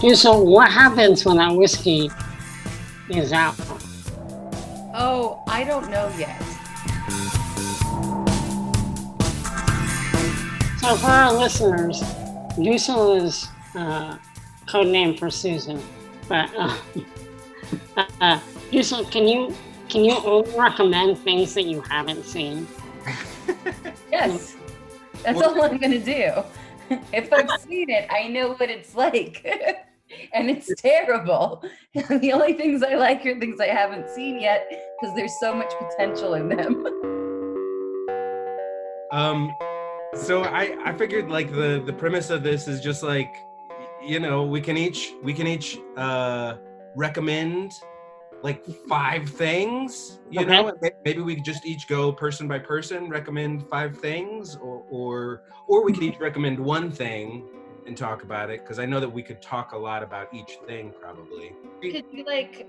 Yeah, so what happens when that whiskey is out? Oh, I don't know yet. So for our listeners, Dusal is code name for Susan. But Dusal, can you only recommend things that you haven't seen? Yes, that's all I'm gonna do. If I've seen it, I know what it's like. And it's terrible. The only things I like are things I haven't seen yet because there's so much potential in them. So I figured like the premise of this is just like, you know, we can each recommend like 5 things, you know, maybe we could just each go person by person, recommend 5 things, or we could each recommend 1 thing and talk about it, because I know that we could talk a lot about each thing probably. We could do like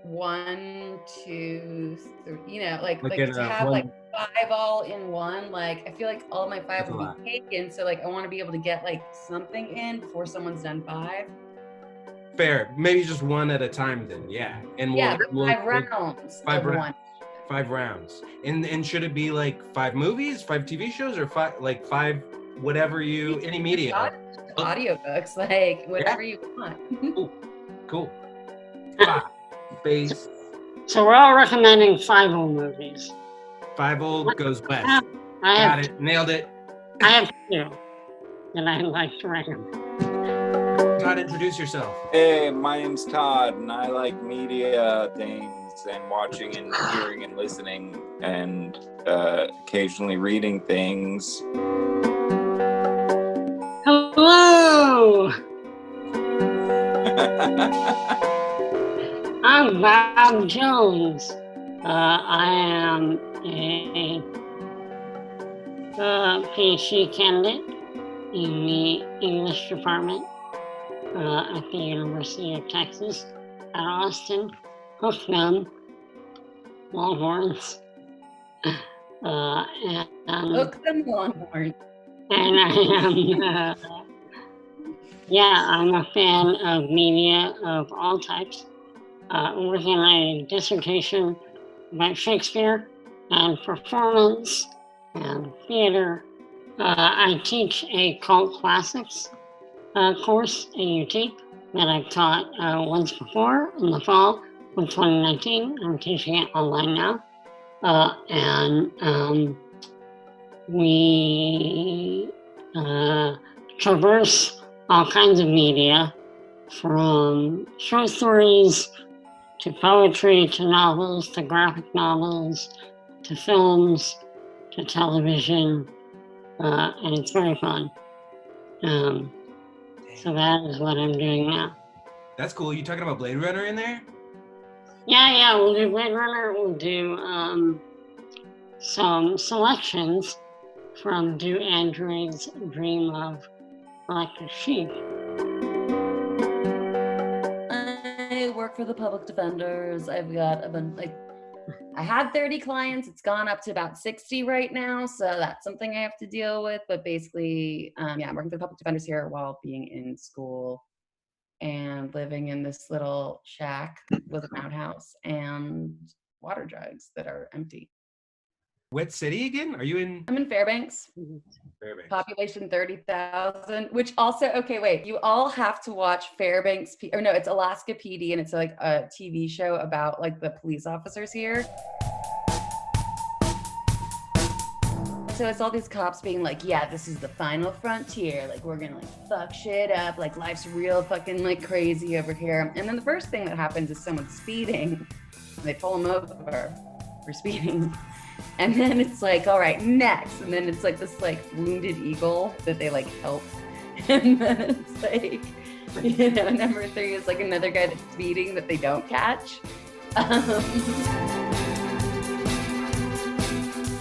1, 2, 3, you know, like to have like 5 all in one. Like I feel like all my 5 will be taken, so like I want to be able to get like something in before someone's done 5. Fair, maybe just 1 at a time then, yeah. And we'll 5 rounds. 5 rounds. 5 rounds. And should it be like 5 movies, 5 TV shows, or 5 whatever you, any media? Audiobooks, like whatever you want. Cool. 5 base. So we're all recommending 5 old movies. 5 old goes west. Got it. Nailed it. I have 2 that I like to recommend. Todd, introduce yourself. Hey, my name's Todd, and I like media things and watching and hearing and listening and occasionally reading things. Hello! I'm Bob Jones. I am a PhD candidate in the English department at the University of Texas at Austin. Hook them, Longhorns. Hook them, Longhorns. And I am, I'm a fan of media of all types. Working on a dissertation about Shakespeare and performance and theater. I teach a cult classics course at UT that I've taught once before in the fall of 2019. I'm teaching it online now. We traverse all kinds of media, from short stories to poetry to novels to graphic novels to films to television, and it's very fun. So that is what I'm doing now. That's cool. You talking about Blade Runner in there? Yeah, we'll do Blade Runner. We'll do some selections from Do Androids Dream of Electric Sheep? I work for the public defenders. I've got I had 30 clients. It's gone up to about 60 right now. So that's something I have to deal with. But basically, I'm working for the public defenders here while being in school and living in this little shack with an outhouse and water jugs that are empty. What city again? Are you in? I'm in Fairbanks. Fairbanks. Population 30,000, which also, okay, wait, you all have to watch Fairbanks, it's Alaska PD, and it's like a TV show about like the police officers here. So it's all these cops being like, yeah, this is the final frontier. Like, we're gonna like fuck shit up. Like, life's real fucking like crazy over here. And then the first thing that happens is someone's speeding. And they pull them over for speeding. And then it's like, all right, next. And then it's like this like wounded eagle that they like help. And then it's like, number 3 is like another guy that's speeding that they don't catch.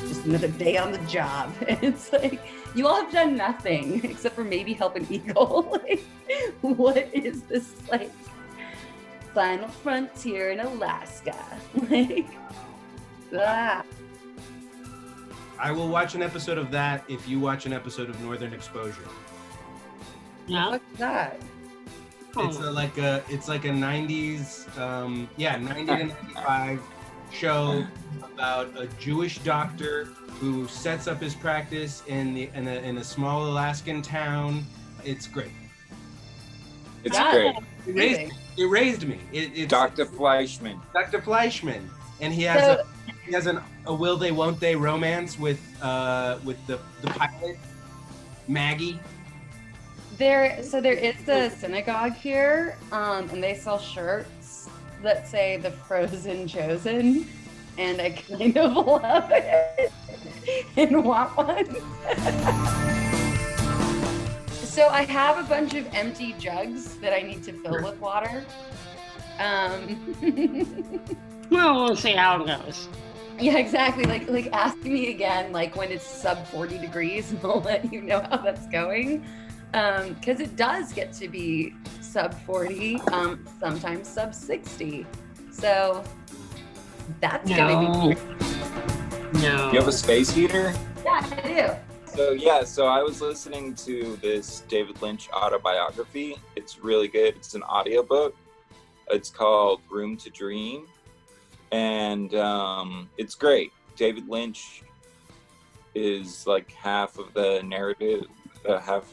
Just another day on the job. And it's like, you all have done nothing except for maybe help an eagle. Like, what is this like final frontier in Alaska? Like, I will watch an episode of that if you watch an episode of Northern Exposure. Yeah. What's that? It's like a 90s, 90 to 95 show about a Jewish doctor who sets up his practice in a small Alaskan town. It's great. It's great. It raised me. It's Dr. Fleischman. Dr. Fleischman, and he has a will they won't they romance with the pilot Maggie. There is a synagogue here, and they sell shirts that say "The Frozen Chosen," and I kind of love it and want one. So I have a bunch of empty jugs that I need to fill with water. Well, we'll see how it goes. Yeah, exactly. Like ask me again, like when it's sub 40 degrees, and I'll let you know how that's going. Because it does get to be sub 40, sometimes sub 60. So that's gonna be great. No. You have a space heater? Yeah, I do. So I was listening to this David Lynch autobiography. It's really good. It's an audiobook. It's called Room to Dream. And it's great. David Lynch is like half of the narrative, half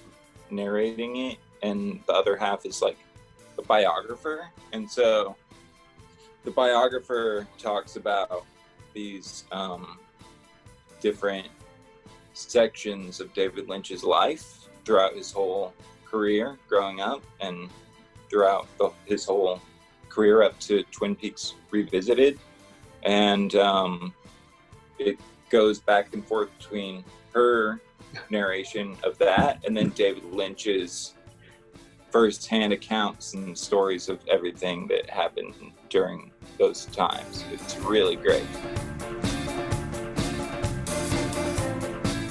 narrating it, and the other half is like the biographer. And so the biographer talks about these different sections of David Lynch's life throughout his whole career growing up and throughout his whole career up to Twin Peaks Revisited. And it goes back and forth between her narration of that and then David Lynch's first-hand accounts and stories of everything that happened during those times. It's really great.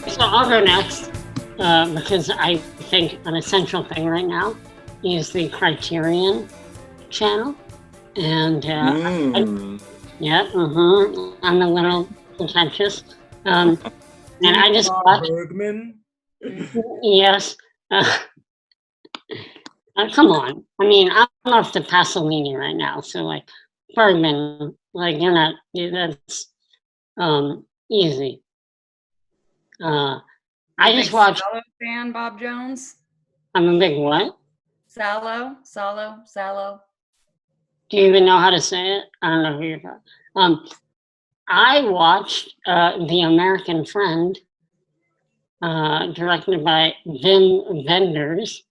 So I'll go next because I think an essential thing right now is the Criterion channel. And I'm a little contentious. And I just watched Bergman. Yes. Come on. I mean, I'm off to Pasolini right now, so like Bergman, like you're not. That's easy. I just watched. Sallow fan, Bob Jones. I'm a big what? Sallow. Do you even know how to say it? I don't know who you're talking. I watched The American Friend, directed by Wim Wenders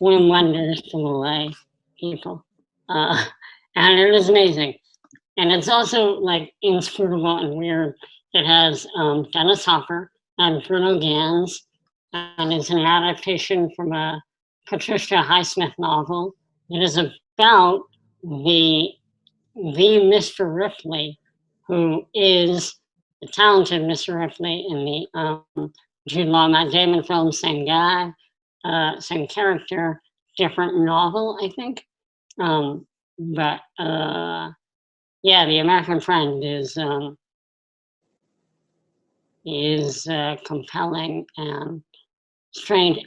to LA people, and it is amazing. And it's also like inscrutable and weird. It has Dennis Hopper and Bruno Ganz, and it's an adaptation from a Patricia Highsmith novel. It is about the Mr. Ripley, who is the talented Mr. Ripley in the Jude Law, Matt Damon film, same guy, same character, different novel, I think. But The American Friend is compelling and strange.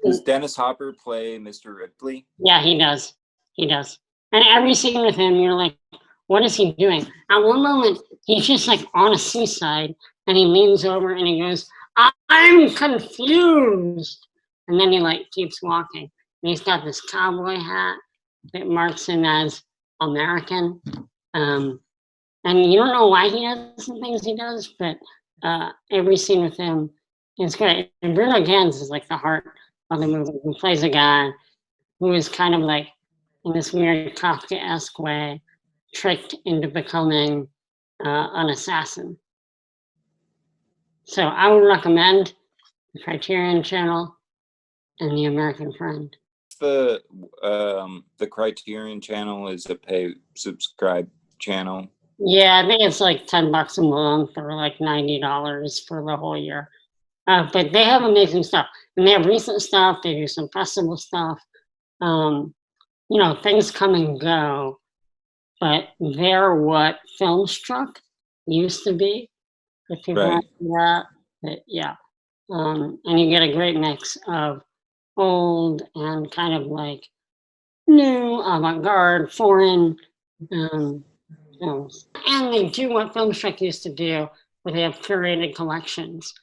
Does Dennis Hopper play Mr. Ripley? Yeah, he does. And every scene with him, you're like, what is he doing? At one moment, he's just like on a seaside and he leans over and he goes, I'm confused. And then he like keeps walking. And he's got this cowboy hat that marks him as American. And you don't know why he does the things he does, but every scene with him is great. And Bruno Ganz is like the heart of the movie. He plays a guy who is kind of like, in this weird Kafka-esque way, tricked into becoming an assassin. So I would recommend the Criterion channel and The American Friend. The Criterion channel is a pay subscribe channel. Yeah, I think it's like $10 a month or like $90 for the whole year. But they have amazing stuff. And they have recent stuff, they do some festival stuff. Things come and go, but they're what Filmstruck used to be. If you want that, and you get a great mix of old and kind of like new, avant-garde, foreign films. And they do what Film Strike used to do, where they have curated collections.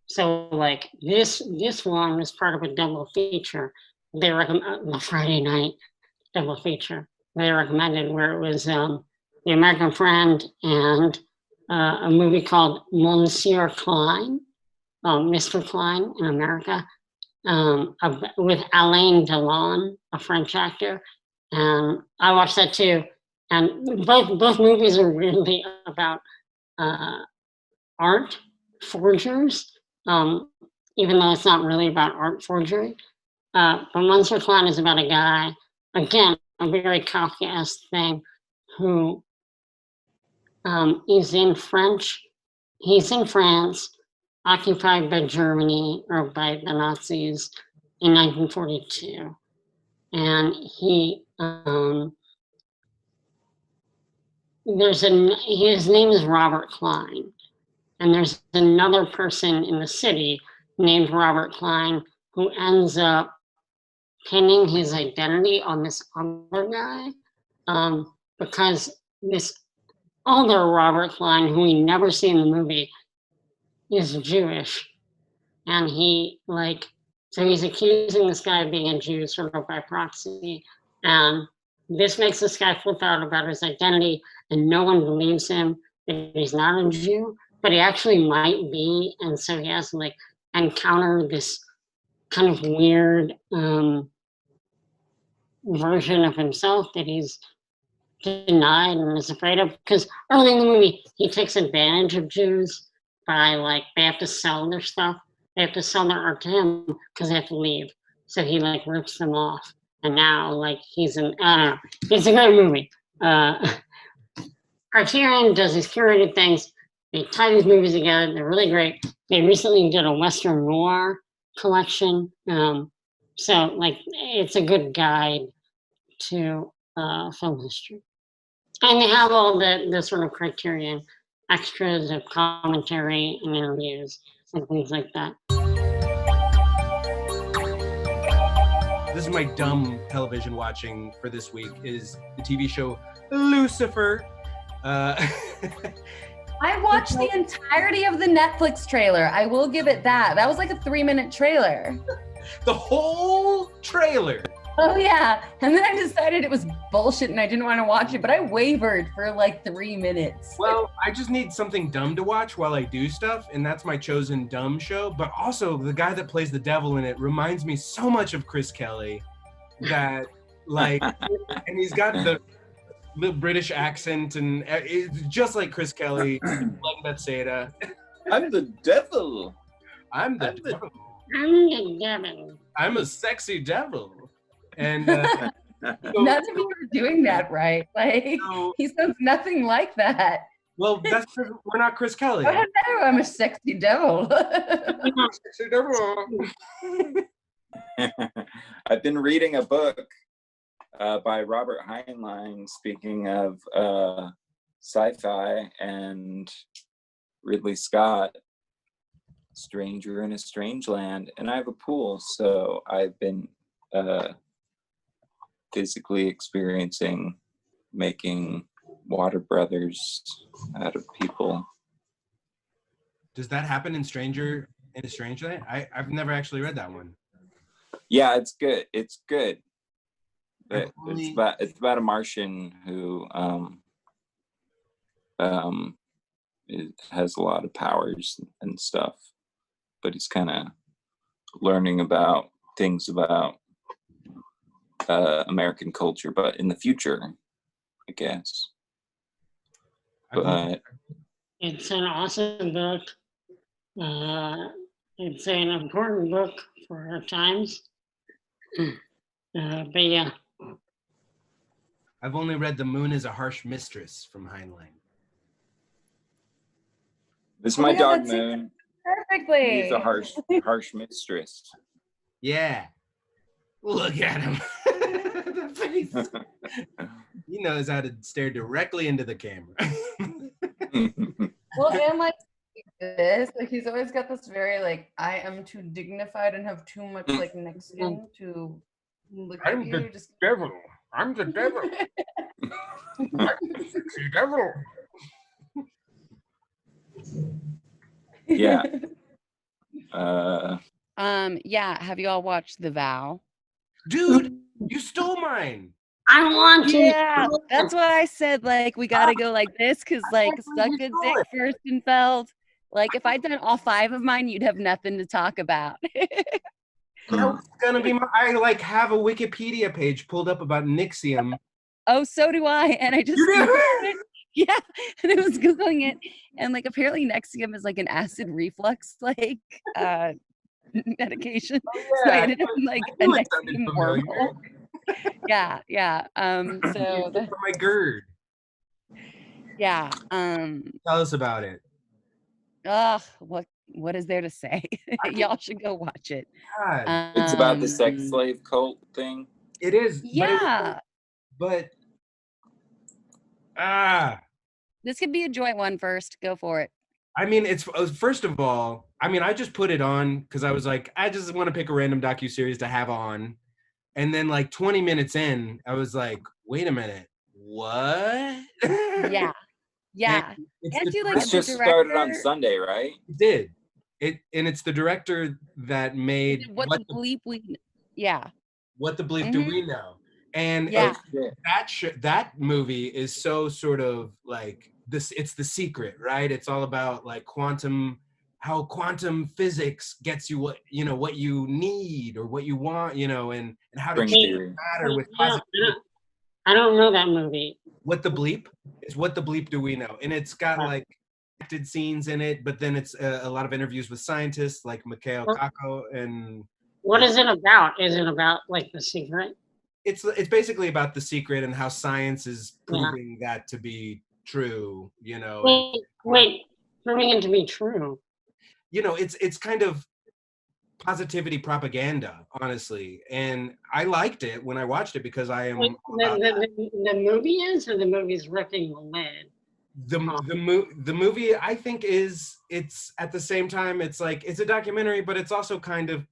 So like this one was part of a double feature. They recommend the Friday night double feature. They recommended where it was The American Friend and a movie called Monsieur Klein, Mr. Klein in America, with Alain Delon, a French actor. And I watched that too. And both movies are really about art forgers, even though it's not really about art forgery. But Monsieur Klein is about a guy, again, a very Kafkaesque thing, who is in French. He's in France, occupied by Germany or by the Nazis in 1942. And his name is Robert Klein. And there's another person in the city named Robert Klein who ends up pinning his identity on this other guy, because this other Robert Klein, who we never see in the movie, is Jewish. And so he's accusing this guy of being a Jew sort of by proxy. And this makes this guy flip out about his identity, and no one believes him that he's not a Jew, but he actually might be. And so he has to encounter this kind of weird version of himself that he's denied and is afraid of. Because early in the movie, he takes advantage of Jews by they have to sell their stuff. They have to sell their art to him because they have to leave. So he rips them off. And now he's I don't know. It's a great movie. Criterion does these curated things. They tie these movies together. They're really great. They recently did a Western noir collection. So it's a good guide to film history. And they have all the sort of Criterion extras of commentary and interviews and things like that. This is my dumb television watching for this week is the TV show Lucifer. I watched the entirety of the Netflix trailer. I will give it that. That was a 3-minute trailer. The whole trailer. Oh yeah. And then I decided it was bullshit and I didn't want to watch it, but I wavered for 3 minutes. Well, I just need something dumb to watch while I do stuff, and that's my chosen dumb show. But also the guy that plays the devil in it reminds me so much of Chris Kelly that and he's got the British accent and it's just like Chris Kelly, like Bethsaida. I'm the devil. I'm the devil. I'm the devil. I'm a sexy devil. And none of you are doing that right. He sounds nothing like that. Well, that's because we're not Chris Kelly. I don't know. I'm a sexy devil. Sexy devil. I've been reading a book by Robert Heinlein, speaking of sci-fi and Ridley Scott, Stranger in a Strange Land. And I have a pool, so I've been physically experiencing making water brothers out of people. Does that happen in Stranger in a Strange Land? I've never actually read that one. Yeah, it's good. It's good. It's about a Martian who has a lot of powers and stuff, but he's kind of learning about things about American culture, but in the future, I guess. But it's an awesome book. It's an important book for our times. But yeah. I've only read The Moon is a Harsh Mistress from Heinlein. This is my dog Moon. Perfectly. He's a harsh mistress. Yeah. Look at him. The face. He knows how to stare directly into the camera. Well, and this, he's always got this very I am too dignified and have too much next skin to Look I'm at you, the just devil. I'm the devil. I'm the sexy devil. Yeah. Yeah. Have you all watched The Vow? Dude, you stole mine. I want to. Yeah, that's why I said like we gotta go like this, cause like suck a dick Ferstenfeld. Like if I'd done all 5 of mine, you'd have nothing to talk about. That was gonna be I like have a Wikipedia page pulled up about Nixium. Oh, so do I. And I just You do? Googled it. Yeah, and I was Googling it. And like apparently Nexium is like an acid reflux like medication. Oh, So I yeah. ended up in like a knew it sounded Nexium familiar. wormhole. Yeah, yeah. So For my GERD. yeah. Tell us about it. What is there to say? Y'all should go watch it. God, It's about the sex slave cult thing. it is. Yeah. But This could be a joint one first. Go for it. I mean, it's first of all, I mean, I just put it on because I was like, I just want to pick a random docuseries to have on. And then like 20 minutes in, I was like, wait a minute, what? Yeah. Yeah. And you like This just started on Sunday, right? It did. And it's the director that made What the bleep we yeah. What the bleep do we know? And yeah. that movie is so sort of like this. It's The Secret, right? It's all about like how quantum physics gets you what you need or what you want, and how to change matter with positivity. I don't know that movie. What the bleep is? What the bleep do we know? And it's got like acted scenes in it, but then it's a lot of interviews with scientists like Mikhail Kako and. What is it about? Is it about like The Secret? It's basically about The Secret and how science is proving that to be true, Wait, proving it to be true. It's kind of positivity propaganda, honestly. And I liked it when I watched it because I am. The movie is, or the movie's ripping the lid? The movie, I think, it's at the same time, it's like, it's a documentary, but it's also kind of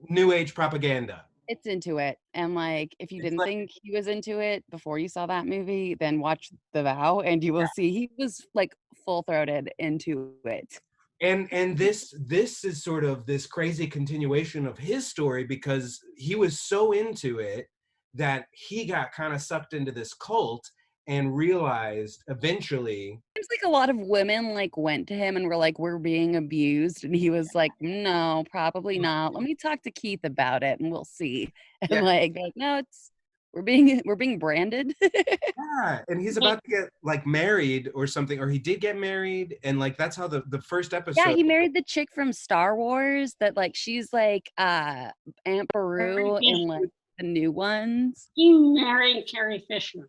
new age propaganda. It's into it. And like, if you didn't think he was into it before you saw that movie, then watch The Vow and you will see he was like full-throated into it. And this is sort of this crazy continuation of his story because he was so into it that he got kind of sucked into this cult and realized eventually. Seems like a lot of women like went to him and were like, we're being abused. And he was like, no, probably not. Let me talk to Keith about it and we'll see. And like, no, we're being branded. Yeah. And he's about to get like married or something, or he did get married. And like, that's how the first episode. Yeah, he married the chick from Star Wars that like, she's like Aunt Beru in like the new ones. He married Carrie Fisher.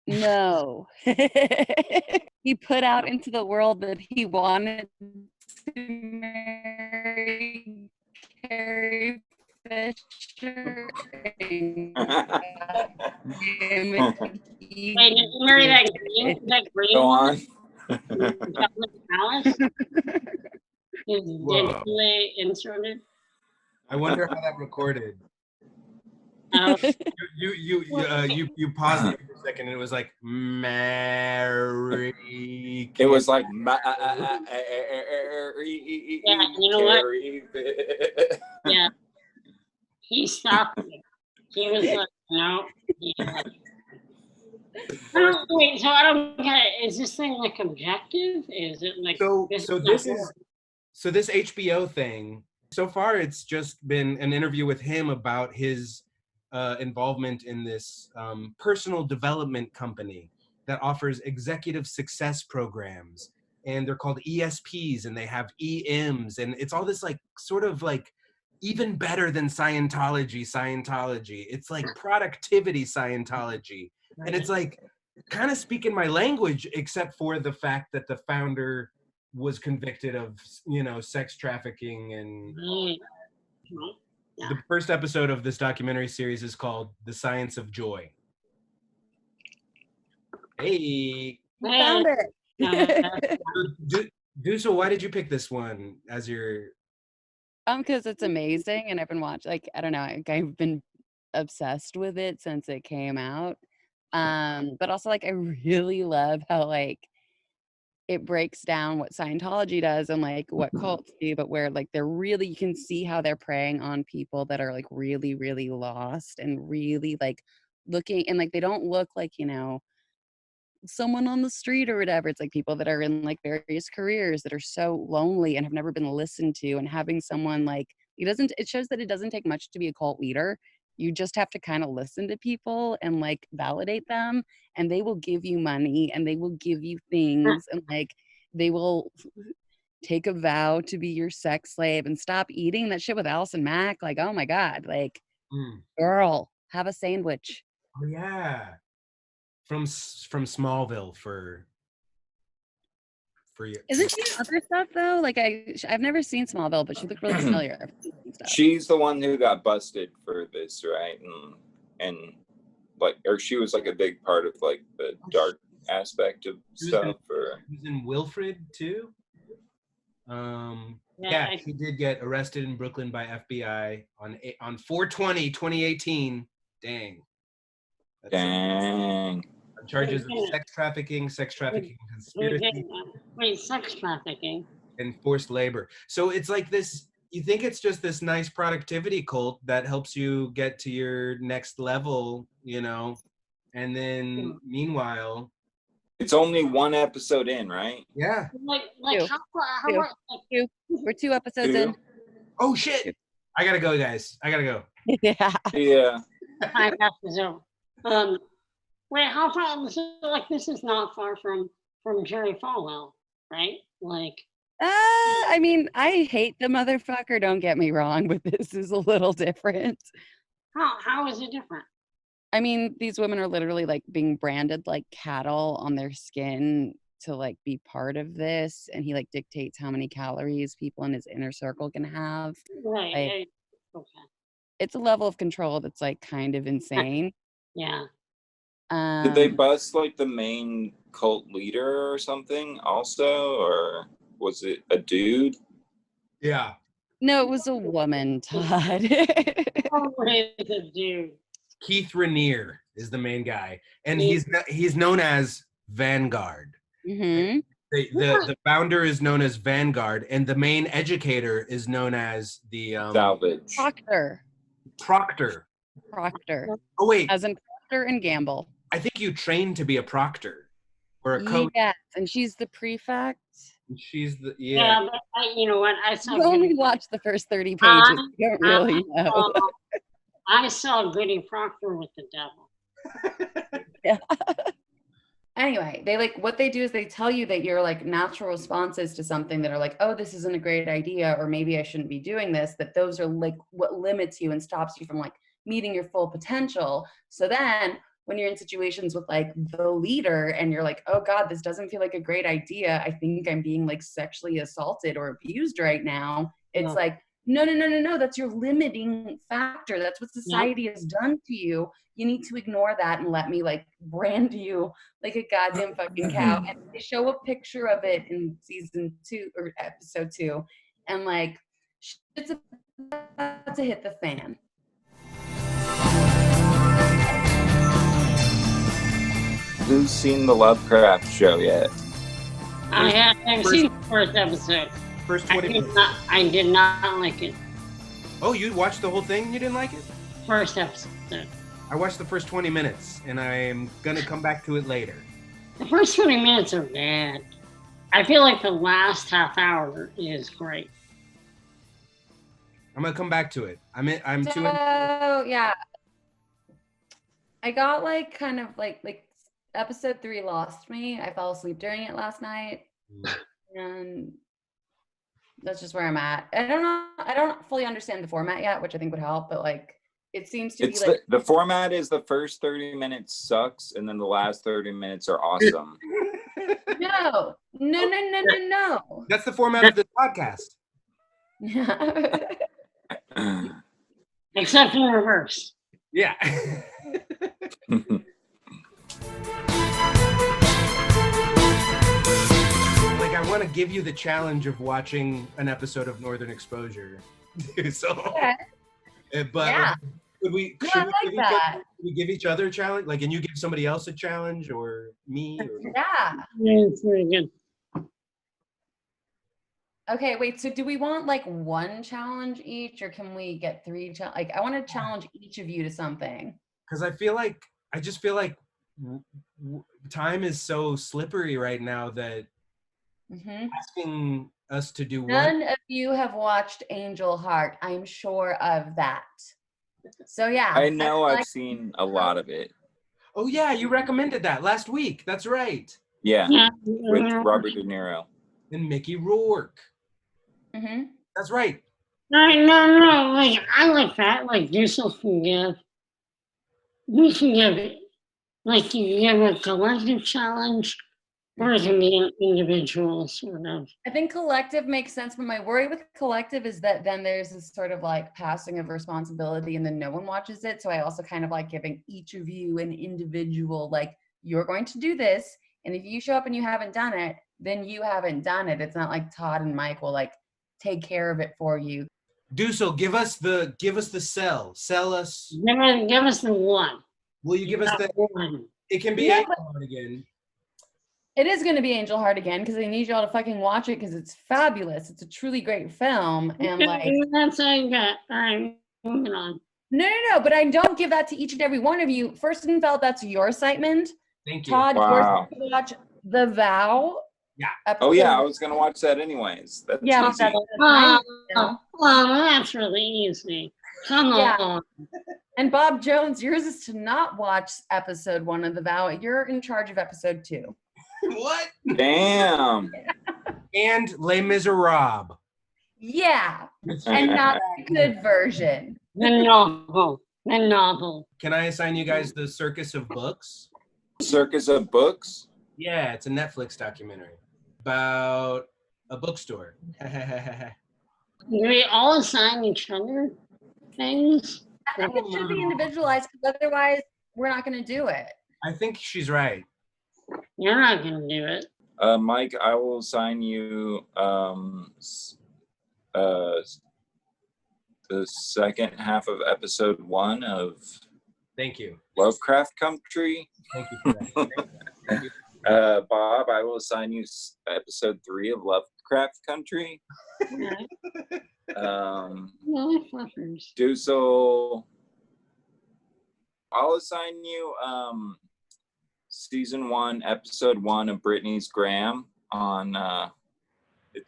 No. He put out into the world that he wanted to marry Carrie Fisher. Wait, did you marry that green Go on. Alice? Is digitally inserted? I wonder how that recorded. You paused it for a second and it was like Mary. It was like yeah, you know what? Yeah. He stopped it. He was like, no. Wait, so I don't get it. Is this thing like objective? Is it like so this HBO thing, so far it's just been an interview with him about his involvement in this personal development company that offers executive success programs, and they're called ESPs, and they have EMs, and it's all this like sort of like even better than Scientology. It's like productivity Scientology, and it's like kind of speaking my language, except for the fact that the founder was convicted of sex trafficking and. Yeah. The first episode of this documentary series is called The Science of Joy. Hey. Found it. Dusal, why did you pick this one as your... Because it's amazing and I've been watching, like, I don't know, I've been obsessed with it since it came out. But also like I really love how like it breaks down what Scientology does and like what cults do, but where like they're really, you can see how they're preying on people that are like really, really lost and really like looking, and like they don't look like, you know, someone on the street or whatever. It's like people that are in like various careers that are so lonely and have never been listened to, and having someone like it shows that it doesn't take much to be a cult leader. You just have to kind of listen to people and like validate them, and they will give you money and they will give you things, and like they will take a vow to be your sex slave and stop eating that shit with Allison Mack. Like, oh my God, like girl, have a sandwich. Oh yeah. From Smallville for you. Isn't she in other stuff though? Like I've never seen Smallville, but she looked really familiar. She's the one who got busted for this, right? And like, or she was like a big part of like the dark aspect of stuff. She was in Wilfred too. Yeah, she did get arrested in Brooklyn by FBI on 4/20/2018. Dang. Dang. Charges of sex trafficking, conspiracy. Wait, sex trafficking. And forced labor. So it's like this, you think it's just this nice productivity cult that helps you get to your next level, you know, and then meanwhile. It's only one episode in, right? Yeah. Like two. We're 2 episodes in. Oh shit. I gotta go, guys. I gotta go. Yeah. 5 episodes. Wait, how far? So, like, this is not far from Jerry Falwell, right? Like. I mean, I hate the motherfucker. Don't get me wrong, but this is a little different. How is it different? I mean, these women are literally like being branded like cattle on their skin to like be part of this, and he like dictates how many calories people in his inner circle can have. Right. Like, okay. It's a level of control that's like kind of insane. Yeah. Did they bust like the main cult leader or something also, or was it a dude? Yeah. No, it was a woman, Todd. It's a dude. Keith Raniere is the main guy, and he's known as Vanguard. Mm-hmm. The founder is known as Vanguard, and the main educator is known as the Salvage. Proctor. Oh wait, as in Proctor and Gamble. I think you trained to be a proctor or a coach. Yes, and she's the prefect. She's the Yeah, but you know what? I saw. You only watch the first 30 pages. You don't really know. I saw Goody Proctor with the devil. Yeah. Anyway, they like what they do is they tell you that your like natural responses to something that are like, oh, this isn't a great idea, or maybe I shouldn't be doing this, that those are like what limits you and stops you from like meeting your full potential. So then when you're in situations with like the leader and you're like, oh God, this doesn't feel like a great idea. I think I'm being like sexually assaulted or abused right now. It's like, no, that's your limiting factor. That's what society has done to you. You need to ignore that and let me like brand you like a goddamn fucking cow. And they show a picture of it in season 2 or episode 2. And like, it's about to hit the fan. Who's seen the Lovecraft show yet? I haven't seen the first episode. First 20 minutes. I did not like it. Oh, you watched the whole thing? You didn't like it? First episode. I watched the first 20 minutes, and I'm gonna come back to it later. The first 20 minutes are bad. I feel like the last half hour is great. I'm gonna come back to it. I'm too. Oh yeah. I got like kind of like episode 3 lost me. I fell asleep during it last night, and that's just where I'm at. I don't fully understand the format yet, which I think would help, but like it seems to be like the format is the first 30 minutes sucks and then the last 30 minutes are awesome. No. That's the format of this podcast. Yeah. Except in reverse. Yeah. Like, I want to give you the challenge of watching an episode of Northern Exposure. So, Okay. but Yeah. Should we give each other a challenge? Like, and you give somebody else a challenge, or me? Or... Yeah. It's very good. Okay, wait, so do we want like one challenge each, or can we get three? Like, I want to challenge each of you to something. Because I just feel like time is so slippery right now that asking us to do None of you have watched Angel Heart. I'm sure of that. So yeah. I know I've seen a lot of it. Oh yeah, you recommended that last week. That's right. Yeah, with Robert De Niro. And Mickey Rourke. That's right. No. Like, I like that. Like, Dusal can give. We can give it. Like, you give a collective challenge, or it can be an individual sort of. I think collective makes sense, but my worry with collective is that then there's this sort of like passing of responsibility and then no one watches it. So I also kind of like giving each of you an individual, like, you're going to do this, and if you show up and you haven't done it, then you haven't done it. It's not like Todd and Mike will like take care of it for you. Dusal, give us the sell. Sell us. Give us the one. Will you give us the one? It can be Angel Heart again. It is going to be Angel Heart again because I need y'all to fucking watch it because it's fabulous. It's a truly great film. And like, that's all you got. All right, moving on. No, but I don't give that to each and every one of you. Ferstenfeld, that's your assignment. Thank you. Todd, Wow. yours to watch The Vow. Yeah. Oh yeah, I was gonna watch that anyways. That's Yeah, easy. That's really easy. Come on. And Bob Jones, yours is to not watch episode 1 of The Vow. You're in charge of episode 2. What? Damn. And Les Miserables. Yeah, and not the good version. The novel. Can I assign you guys the Circus of Books? Circus of Books? Yeah, it's a Netflix documentary about a bookstore. Do we all assign each other things? I think it should be individualized because otherwise we're not going to do it. I think she's right. You're not going to do it. Mike, I will assign you the second half of episode 1 of Thank you. Lovecraft Country. Thank you for that. Thank you. Bob, I will assign you episode 3 of Lovecraft Country. Dusal, I'll assign you season 1, episode 1 of Britney's Graham on.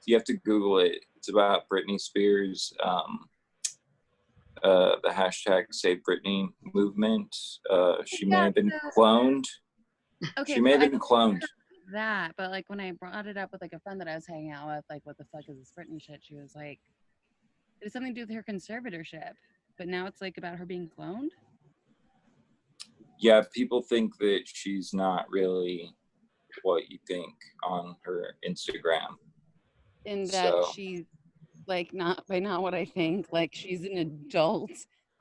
You have to Google it. It's about Britney Spears. The hashtag Save Britney movement. She may have been cloned. Okay, she may have been cloned. That, but like when I brought it up with like a friend that I was hanging out with, like, what the fuck is this Britney shit? She was like, it has something to do with her conservatorship, but now it's like about her being cloned. Yeah, people think that she's not really what you think on her Instagram. In that she's like not what I think. Like she's an adult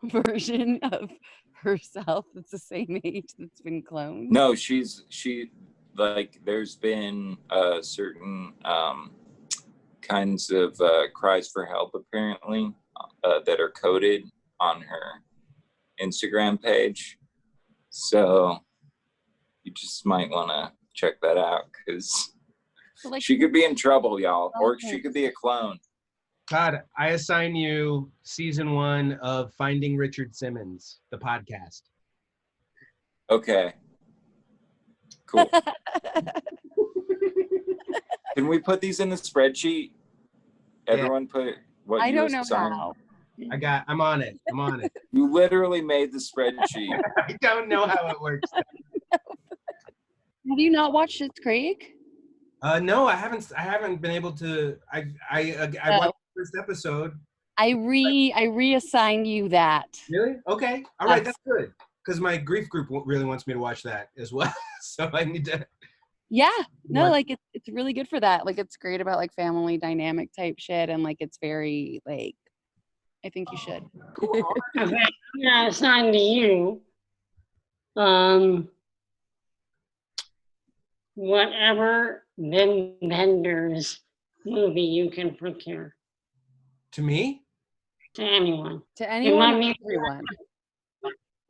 version of herself that's the same age that's been cloned. No, she like there's been certain kinds of cries for help apparently that are coded on her Instagram page. So you just might want to check that out because like, she could be in trouble, y'all, or she could be a clone. Todd, I assign you season 1 of Finding Richard Simmons, the podcast. Okay. Cool. Can we put these in the spreadsheet? Everyone put what I don't know assigned? how. I'm on it. You literally made the spreadsheet. I don't know how it works. Have you not watched Schitt's Creek? No, I haven't been able to. I watched the first episode. I reassigned you that. Really? Okay. All right. That's good. Because my grief group really wants me to watch that as well. So I need to. Yeah. No, like it's really good for that. Like it's great about like family dynamic type shit, and like it's very like. I think you should. Okay. Yeah, assigned to you. Whatever Vin Vendors movie you can procure. To me? To anyone. To anyone, It might be everyone.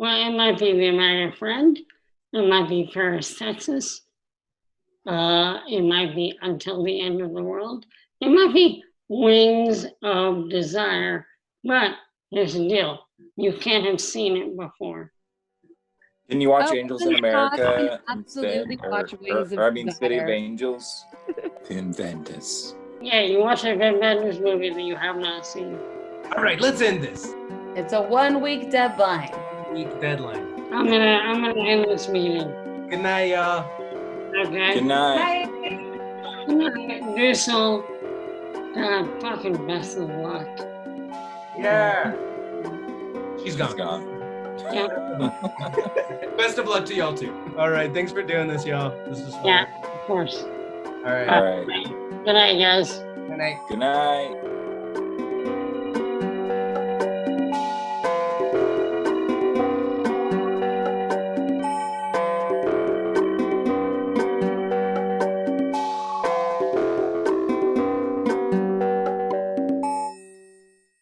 Well, it might be The American Friend. It might be Paris, Texas. It might be Until the End of the World. It might be Wings of Desire. But here's the deal. You can't have seen it before. Can you watch Oh, Angels then in America absolutely instead? watch Wings of I mean, City of Desire. Angels. Vin Vendors. Yeah, you watch a Vin Vendors movie that you have not seen. All right, let's end this. It's a 1 week deadline. Week deadline. I'm gonna end this meeting. Good night, y'all. Okay. Good night. Good night, Dusal. God, fucking best of luck. Yeah. She's He's gone. gone. Yeah, Best of luck to y'all too. All right, thanks for doing this, y'all. This is fun. yeah, of course. All right. All right. Good night, guys. Good night. Good night.